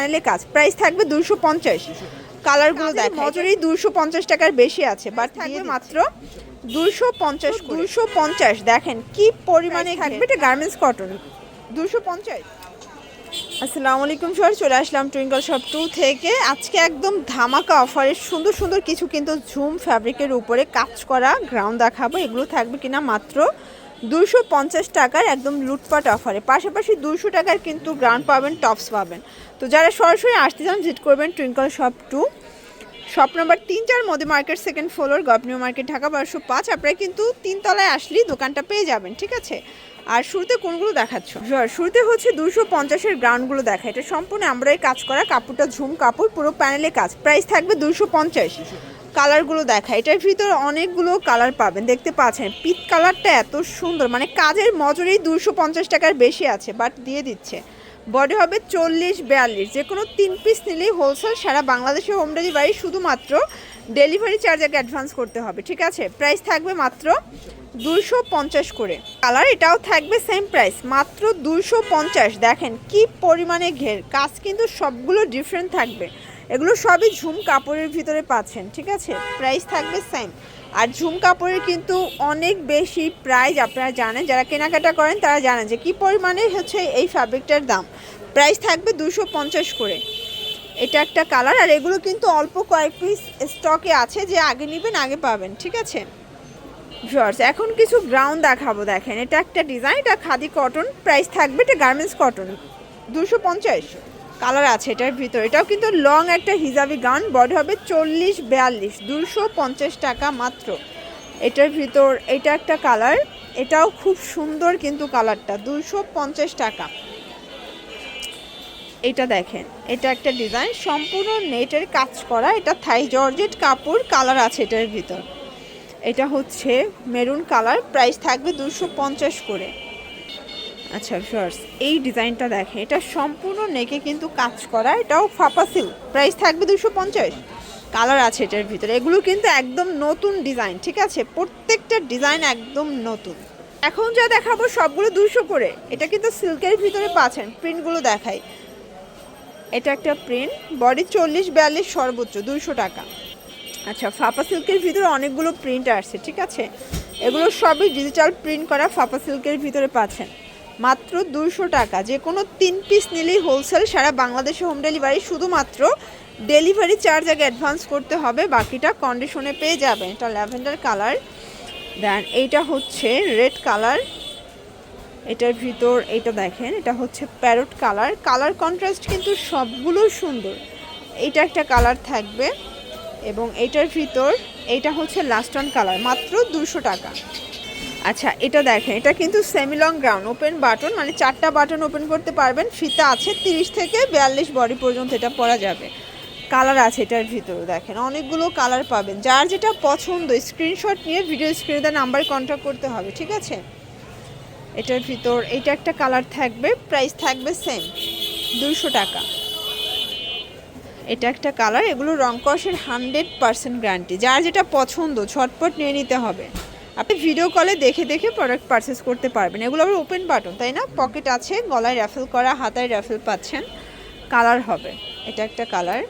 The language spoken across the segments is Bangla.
প্যানেলে কাজ, প্রাইস থাকবে 250। কালারগুলো দেখ মজুরি 250 টাকার বেশি আছে, বাট থাকবে মাত্র 250। 250 দেখেন কি পরিমাণে থাকবে, এটা গার্মেন্টস কটন 250। আসসালামু আলাইকুম সবাই, চলে আসলাম টুইঙ্কল শপ 2 থেকে। আজকে একদম ধামাকা অফারে সুন্দর সুন্দর কিছু কিন্তু ঝুম ফ্যাব্রিকের উপরে কাজ করা গ্রাউন্ড দেখাবো। এগুলো থাকবে কিনা মাত্র 250 টাকার একদম লুটপাট অফারে। পাশাপাশি 200 টাকার কিন্তু গ্রাউন্ড পাবেন, টপস পাবেন। তো যারা সরাসরি আসতে চান ভিজিট করবেন twinkle shop 2, shop number 3-4 Modi market, second floor, governor market, Dhaka 1205। আপনারা কিন্তু 3 তলায় আসলেই দোকানটা পেয়ে যাবেন, ঠিক আছে। আর শুরুতে কোনগুলো দেখাচ্ছ? শুরুতে হচ্ছে 250-এর গ্রাউন্ডগুলো দেখা। এটা সম্পূর্ণ আমরাই কাজ করা, কাপড়টা ঝুম কাপড়, পুরো প্যানেলে কাজ, প্রাইস থাকবে 250। কালারগুলো দেখা, এটার ভিতরে অনেকগুলো কালার পাবেন, দেখতে পাচ্ছেন। পিট কালারটা এত সুন্দর, মানে কাজের মজুরি 250 টাকার বেশি আছে, বাট দিয়ে দিচ্ছে। বডি হবে 40-42, যে কোনো 3 পিস নিলেই হোলসেল সারা বাংলাদেশে হোম ডেলিভারি, শুধুমাত্র ডেলিভারি চার্জ আগে অ্যাডভান্স করতে হবে, ঠিক আছে। প্রাইস থাকবে মাত্র 250 করে। কালার এটাও থাকবে সেম প্রাইস, মাত্র 250। দেখেন কি পরিমাণে ঘের কাজ, কিন্তু সবগুলো ডিফারেন্ট থাকবে। এগুলো সবই ঝুম কাপড়ের ভিতরে পাচ্ছেন, ঠিক আছে। প্রাইস থাকবে সেম। আর ঝুম কাপড়ের কিন্তু অনেক বেশি প্রাইস, আপনারা জানেন, যারা কেনাকাটা করেন তারা জানেন যে কী পরিমাণে হচ্ছে এই ফ্যাব্রিকটার দাম। প্রাইস থাকবে 250 করে। এটা একটা কালার, আর এগুলো কিন্তু অল্প কয়েক পিস স্টকে আছে, যে আগে নেবেন আগে পাবেন, ঠিক আছে। ভিউয়ার্স, এখন কিছু গ্রাউন্ড দেখাবো। দেখেন এটা একটা ডিজাইন, এটা খাদি কটন, প্রাইস থাকবে, এটা গার্মেন্টস কটন 250। কালার আছে এটার ভিতর, এটাও কিন্তু লং একটা হিজাবি গাউন, বডি হবে 40-42, 250 টাকা মাত্র। এটার ভিতর এটা একটা কালার, এটাও খুব সুন্দর কিন্তু কালারটা, 250 টাকা। এটা দেখেন, এটা একটা ডিজাইন, সম্পূর্ণ নেটের কাজ করা, এটা থাই জর্জেট কাপড়, কালার আছে এটার ভিতর। এটা হচ্ছে মেরুন কালার, প্রাইস থাকবে 250 করে। আচ্ছা ভিউয়ার্স, এই ডিজাইনটা দেখেন, এটা সম্পূর্ণ নেকে কিন্তু কাজ করা, এটাও ফাপা সিল্ক, প্রাইস থাকবে 250। কালার আছে এটার ভিতরে, এগুলো কিন্তু একদম নতুন ডিজাইন, ঠিক আছে। প্রত্যেকটা ডিজাইন একদম নতুন। এখন যা দেখাবো সবগুলো 200 করে। এটা কিন্তু সিল্কের ভিতরে পাচ্ছেন, প্রিন্টগুলো দেখাই। এটা একটা প্রিন্ট, বডি 40-42, সর্বোচ্চ 200 টাকা। আচ্ছা, ফাপা সিল্কের ভিতরে অনেকগুলো প্রিন্ট আসছে, ঠিক আছে। এগুলো সবই ডিজিটাল প্রিন্ট করা, ফাপা সিল্কের ভিতরে পাচ্ছেন মাত্র 200 টাকা। যে কোনো 3 পিস নিলেই হোলসেল সারা বাংলাদেশে হোম ডেলিভারি, শুধুমাত্র ডেলিভারি চার্জ আগে অ্যাডভান্স করতে হবে, বাকিটা কন্ডিশনে পেয়ে যাবেন। এটা ল্যাভেন্ডার কালার, দেন এইটা হচ্ছে রেড কালার, এটার ভিতর এইটা দেখেন, এটা হচ্ছে প্যারট কালার। কালার কন্ট্রাস্ট কিন্তু সবগুলো সুন্দর। এইটা একটা কালার থাকবে, এবং এইটার ভিতর এইটা হচ্ছে লাস্ট অন কালার, মাত্র 200 টাকা। আচ্ছা, এটা দেখেন, এটা কিন্তু semi long ground, open button, মানে 4টা বাটন ওপেন করতে পারবেন। ফিতা আছে 30 থেকে 42 বডি পর্যন্ত এটা পরা যাবে। কালার আছে এটার ভিতরে, দেখেন অনেকগুলো কালার পাবেন। যার যেটা পছন্দ স্ক্রিনশট নিয়ে ভিডিও স্ক্রিনে দেওয়া নাম্বারে কন্ট্যাক্ট করতে হবে, ঠিক আছে। এটার ভিতর এইটা একটা কালার থাকবে, প্রাইস থাকবে সেম 200 টাকা। এটা একটা কালার, এগুলো রং কষের 100% গ্যারান্টি। যার যেটা পছন্দ ঝটপট নিয়ে নিতে হবে। আপনি ভিডিও কলে দেখে দেখে প্রোডাক্ট পারচেস করতে পারবেন। এগুলো আবার ওপেন বাটন, তাই না, পকেট আছে, গলায় র্যাফেল করা, হাতায় র্যাফেল পাচ্ছেন। কালার হবে, এটা একটা কালার,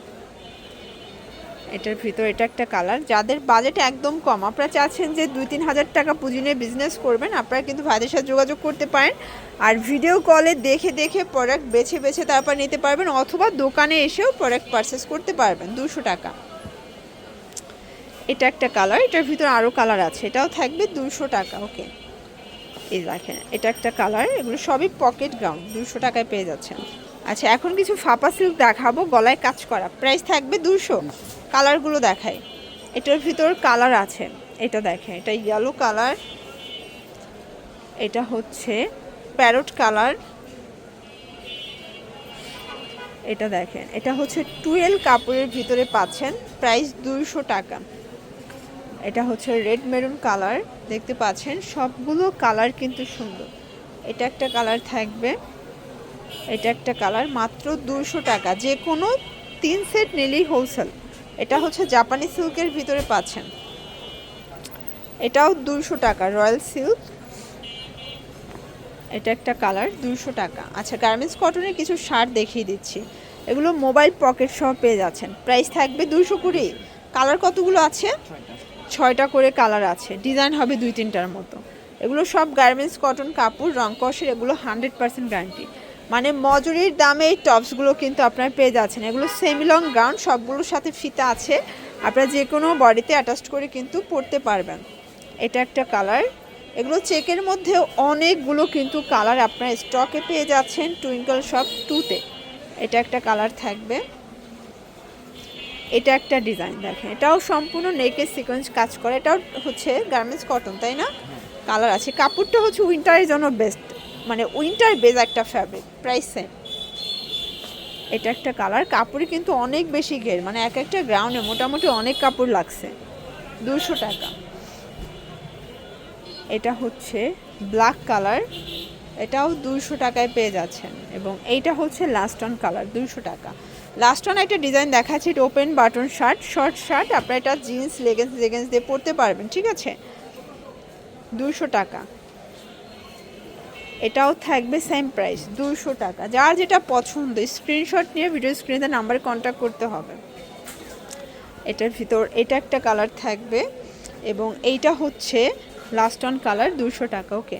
এটার ভিতর এটা একটা কালার। যাদের বাজেট একদম কম, আপনারা চাচ্ছেন যে 2-3 হাজার টাকা পুঁজি নিয়ে বিজনেস করবেন, আপনারা কিন্তু ভাইদের সাথে যোগাযোগ করতে পারেন। আর ভিডিও কলে দেখে দেখে প্রোডাক্ট বেছে বেছে তারপর নিতে পারবেন, অথবা দোকানে এসেও প্রোডাক্ট পারচেস করতে পারবেন 200 টাকা। এটা একটা কালার, এটার ভিতর আরও কালার আছে, এটাও থাকবে 200 টাকা। ওকে, এই দেখেন এটা একটা কালার, এগুলো সবই পকেট গ্রাউন্ড, 200 টাকায় পেয়ে যাচ্ছেন। আচ্ছা, এখন কিছু ফাপা সিল্ক দেখাবো, গলায় কাজ করা, প্রাইস থাকবে 200। কালারগুলো দেখাই, এটার ভিতর কালার আছে, এটা দেখেন, এটা ইয়েলো কালার, এটা হচ্ছে প্যারট কালার, এটা দেখেন, এটা হচ্ছে 12 কাপড়ের ভিতরে পাচ্ছেন, প্রাইস 200 টাকা। এটা হচ্ছে রেড মেরুন কালার, দেখতে পাচ্ছেন সবগুলো কালার কিন্তু সুন্দর। এটা একটা কালার থাকবে, এটা একটা কালার, মাত্র 200 টাকা। যে কোনো 3 সেট নিলেই হোলসেল। এটা হচ্ছে জাপানি সিল্কের ভিতরে পাচ্ছেন, এটাও 200 টাকা, রয়্যাল সিল্ক। এটা একটা কালার, 200 টাকা। আচ্ছা, গার্মেন্টস কটনের কিছু শার্ট দেখিয়ে দিচ্ছি। এগুলো মোবাইল পকেট সহ পেয়ে যাচ্ছেন। প্রাইস থাকবে 220। কালার কতগুলো আছে? 6টা করে কালার আছে, ডিজাইন হবে 2-3টার মতো। এগুলো সব গার্মেন্টস কটন কাপড়, রং কষের, এগুলো 100% গ্যারান্টি। মানে মজুরির দামে এই টপসগুলো কিন্তু আপনারা পেয়ে যাচ্ছেন। এগুলো সেমি লং গাউন, সবগুলোর সাথে ফিতা আছে, আপনারা যে কোনো বডিতে অ্যাটাচ করে কিন্তু পরতে পারবেন। এটা একটা কালার। এগুলো চেকের মধ্যে অনেকগুলো কিন্তু কালার আপনারা স্টকে পেয়ে যাচ্ছেন টুইঙ্কল শপ 2-তে। এটা একটা কালার থাকবে। এটা একটা ডিজাইন দেখেন, এটাও সম্পূর্ণ নেকের সিকোয়েন্স কাজ করে, এটাও হচ্ছে গার্মেন্টস কটন, তাই না? কালার আছে। কাপড়টা হচ্ছে উইন্টারের জন্য বেস্ট, মানে উইন্টার বেজ একটা ফ্যাব্রিক। Price same. এটা একটা কালার। কাপড়ই কিন্তু অনেক বেশি ঘের, মানে এক একটা গ্রাউন্ডে মোটামুটি অনেক কাপড় লাগছে। 200 টাকা। এটা হচ্ছে ব্ল্যাক কালার, এটাও 200 টাকায় পেয়ে যাচ্ছেন। এবং এইটা হচ্ছে লাস্ট অন কালার, 200 টাকা। লাস্ট অন একটা ডিজাইন দেখাচ্ছি, এটা open button shirt, short shirt, আপনারা এটা জিন্স লেগেন্স দিয়ে পরতে পারবেন, ঠিক আছে? 200 টাকা। এটাও থাকবে সেম প্রাইস, 200 টাকা। যার যেটা পছন্দ স্ক্রিনশট নিয়ে ভিডিও স্ক্রিনে নাম্বারে কন্ট্যাক্ট করতে হবে। এটার ভিতর এটা একটা কালার থাকবে, এবং এইটা হচ্ছে লাস্ট অন কালার, 200 টাকা। ওকে,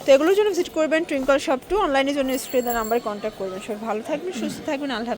তো এগুলোর জন্য ভিজিট করবেন টুইঙ্কল শপ 2। অনলাইনের জন্য স্ক্রিনে নাম্বারে কন্ট্যাক্ট করবেন। সবাই ভালো থাকবেন, সুস্থ থাকবেন, আল্লাহ।